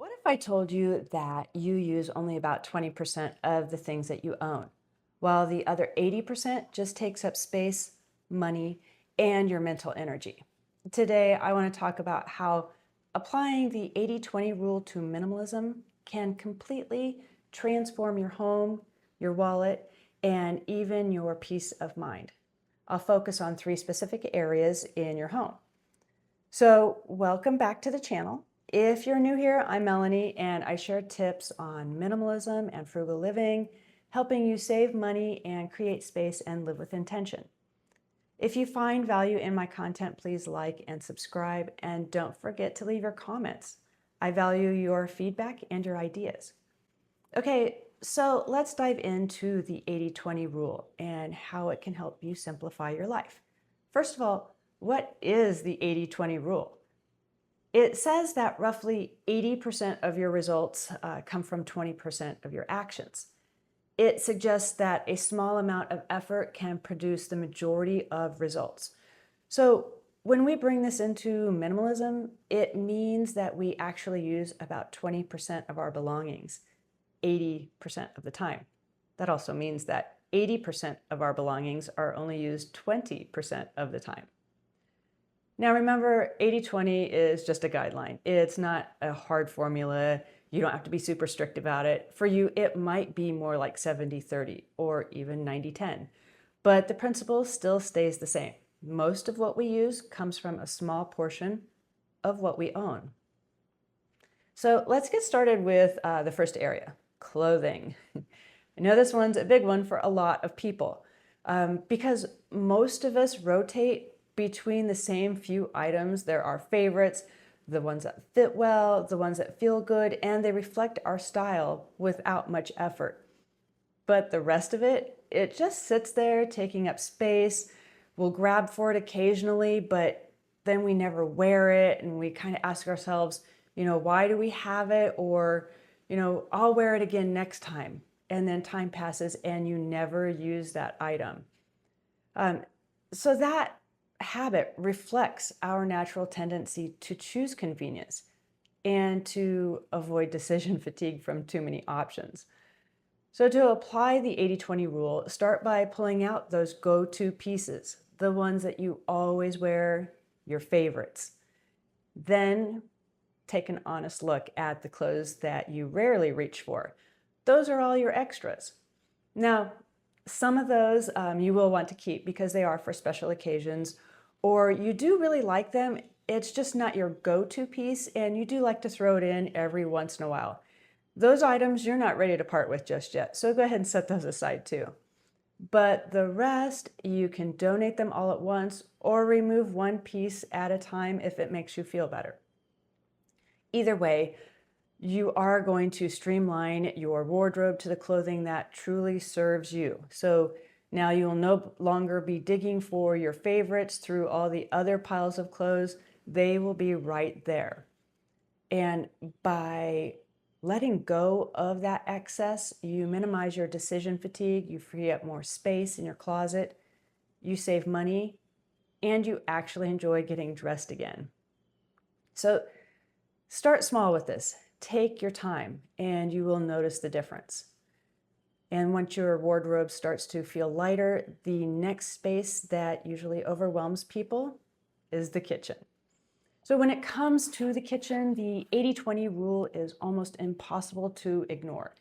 What if I told you that you use only about 20% of the things that you own, while the other 80% just takes up space, money, and your mental energy? Today, I want to talk about how applying the 80-20 rule to minimalism can completely transform your home, your wallet, and even your peace of mind. I'll focus on three specific areas in your home. So, welcome back to the channel. If you're new here, I'm Melanie, and I share tips on minimalism and frugal living, helping you save money and create space and live with intention. If you find value in my content, please like and subscribe, and don't forget to leave your comments. I value your feedback and your ideas. Okay, so let's dive into the 80-20 rule and how it can help you simplify your life. First of all, what is the 80-20 rule? It says that roughly 80% of your results come from 20% of your actions. It suggests that a small amount of effort can produce the majority of results. So when we bring this into minimalism, it means that we actually use about 20% of our belongings 80% of the time. That also means that 80% of our belongings are only used 20% of the time. Now remember, 80-20 is just a guideline. It's not a hard formula. You don't have to be super strict about it. For you, it might be more like 70-30 or even 90-10. But the principle still stays the same. Most of what we use comes from a small portion of what we own. So let's get started with the first area, clothing. I know this one's a big one for a lot of people because most of us rotate between the same few items. There are favorites, the ones that fit well, the ones that feel good, and they reflect our style without much effort. But the rest of it, it just sits there taking up space. We'll grab for it occasionally, but then we never wear it, and we kind of ask ourselves, why do we have it? Or, I'll wear it again next time. And then time passes and you never use that item. So that habit reflects our natural tendency to choose convenience and to avoid decision fatigue from too many options. So to apply the 80-20 rule, start by pulling out those go-to pieces, the ones that you always wear, your favorites. Then take an honest look at the clothes that you rarely reach for. Those are all your extras. Now, some of those you will want to keep because they are for special occasions, or you do really like them, it's just not your go-to piece, and you do like to throw it in every once in a while. Those items you're not ready to part with just yet, so go ahead and set those aside too. But the rest, you can donate them all at once or remove one piece at a time if it makes you feel better. Either way, you are going to streamline your wardrobe to the clothing that truly serves you. So now you will no longer be digging for your favorites through all the other piles of clothes. They will be right there. And by letting go of that excess, you minimize your decision fatigue, you free up more space in your closet, you save money, and you actually enjoy getting dressed again. So start small with this. Take your time and you will notice the difference. And once your wardrobe starts to feel lighter, the next space that usually overwhelms people is the kitchen. So when it comes to the kitchen, the 80-20 rule is almost impossible to ignore.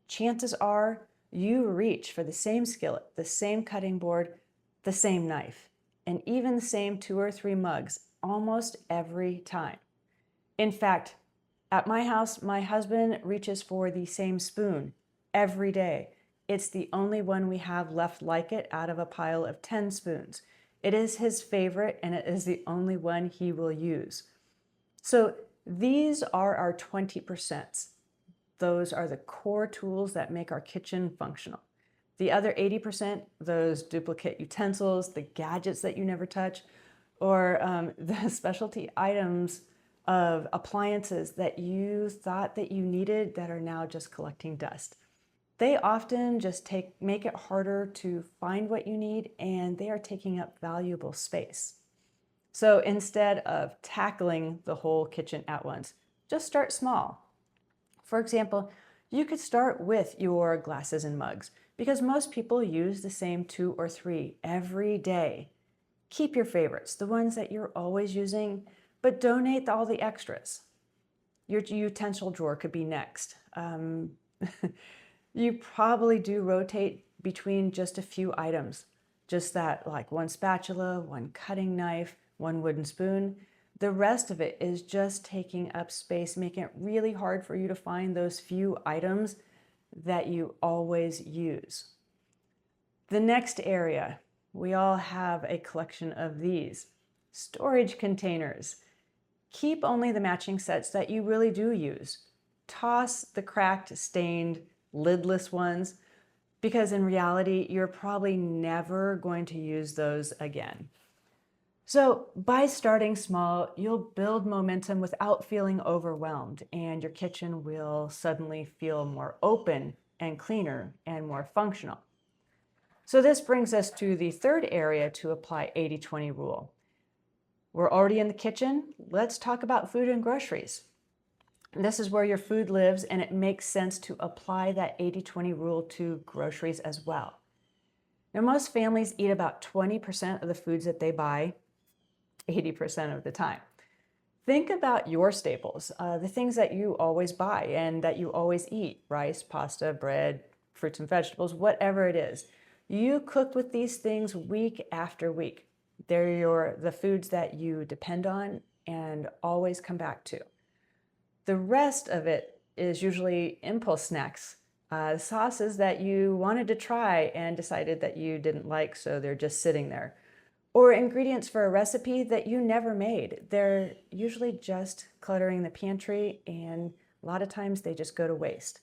Chances are you reach for the same skillet, the same cutting board, the same knife, and even the same 2 or 3 mugs almost every time. In fact, at my house, my husband reaches for the same spoon every day. It's the only one we have left like it out of a pile of 10 spoons. It is his favorite, and it is the only one he will use. So these are our 20%. Those are the core tools that make our kitchen functional. The other 80%, those duplicate utensils, the gadgets that you never touch, or the specialty items of appliances that you thought that you needed that are now just collecting dust. They often just make it harder to find what you need, and they are taking up valuable space. So instead of tackling the whole kitchen at once, just start small. For example, you could start with your glasses and mugs because most people use the same 2 or 3 every day. Keep your favorites, the ones that you're always using, but donate all the extras. Your utensil drawer could be next. You probably do rotate between just a few items, just that like one spatula, one cutting knife, one wooden spoon. The rest of it is just taking up space, making it really hard for you to find those few items that you always use. The next area, we all have a collection of these. Storage containers. Keep only the matching sets that you really do use. Toss the cracked, stained, lidless ones because in reality, you're probably never going to use those again. So by starting small, you'll build momentum without feeling overwhelmed, and your kitchen will suddenly feel more open and cleaner and more functional. So this brings us to the third area to apply 80-20 rule. We're already in the kitchen. Let's talk about food and groceries. This is where your food lives, and it makes sense to apply that 80-20 rule to groceries as well. Now, most families eat about 20% of the foods that they buy 80% of the time. Think about your staples, the things that you always buy and that you always eat: rice, pasta, bread, fruits and vegetables, whatever it is. You cook with these things week after week. They're the foods that you depend on and always come back to. The rest of it is usually impulse snacks, sauces that you wanted to try and decided that you didn't like, so they're just sitting there. Or ingredients for a recipe that you never made. They're usually just cluttering the pantry, and a lot of times they just go to waste.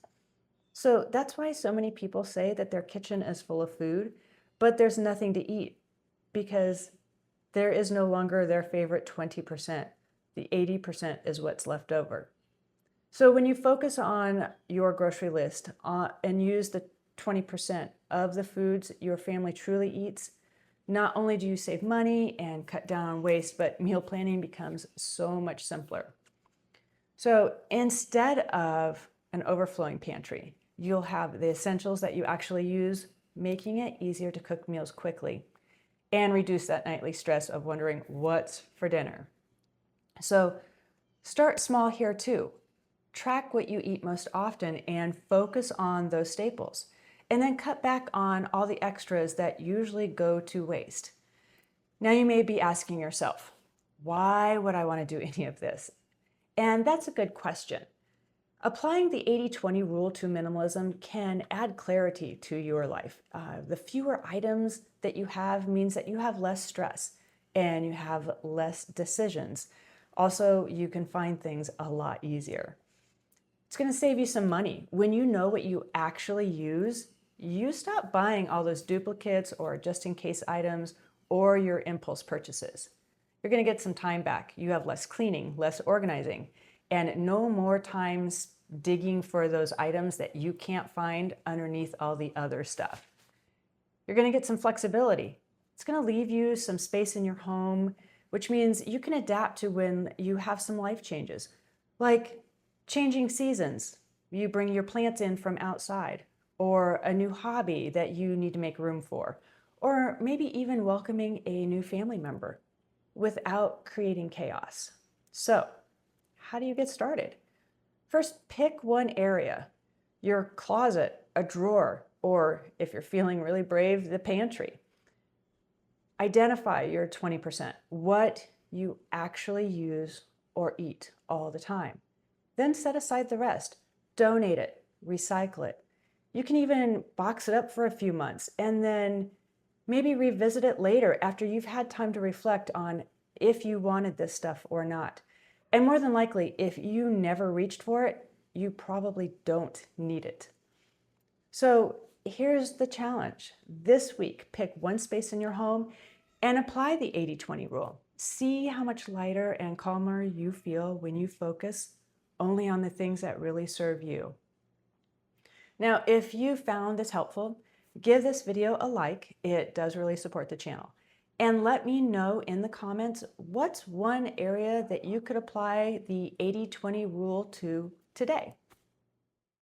So that's why so many people say that their kitchen is full of food, but there's nothing to eat because there is no longer their favorite 20%. The 80% is what's left over. So when you focus on your grocery list and use the 20% of the foods your family truly eats, not only do you save money and cut down on waste, but meal planning becomes so much simpler. So instead of an overflowing pantry, you'll have the essentials that you actually use, making it easier to cook meals quickly and reduce that nightly stress of wondering what's for dinner. So start small here too. Track what you eat most often and focus on those staples. And then cut back on all the extras that usually go to waste. Now you may be asking yourself, why would I want to do any of this? And that's a good question. Applying the 80-20 rule to minimalism can add clarity to your life. The fewer items that you have means that you have less stress and you have less decisions. Also, you can find things a lot easier. It's going to save you some money. When you know what you actually use, you stop buying all those duplicates or just-in-case items or your impulse purchases. You're going to get some time back. You have less cleaning, less organizing, and no more times digging for those items that you can't find underneath all the other stuff. You're going to get some flexibility. It's going to leave you some space in your home, which means you can adapt to when you have some life changes, like changing seasons. You bring your plants in from outside, or a new hobby that you need to make room for, or maybe even welcoming a new family member without creating chaos. So, how do you get started? First, pick one area: your closet, a drawer, or if you're feeling really brave, the pantry. Identify your 20%, what you actually use or eat all the time. Then set aside the rest. Donate it, recycle it. You can even box it up for a few months and then maybe revisit it later after you've had time to reflect on if you wanted this stuff or not. And more than likely, if you never reached for it, you probably don't need it. So here's the challenge. This week, pick one space in your home and apply the 80-20 rule. See how much lighter and calmer you feel when you focus only on the things that really serve you. Now, if you found this helpful, give this video a like. It does really support the channel. And let me know in the comments what's one area that you could apply the 80-20 rule to today.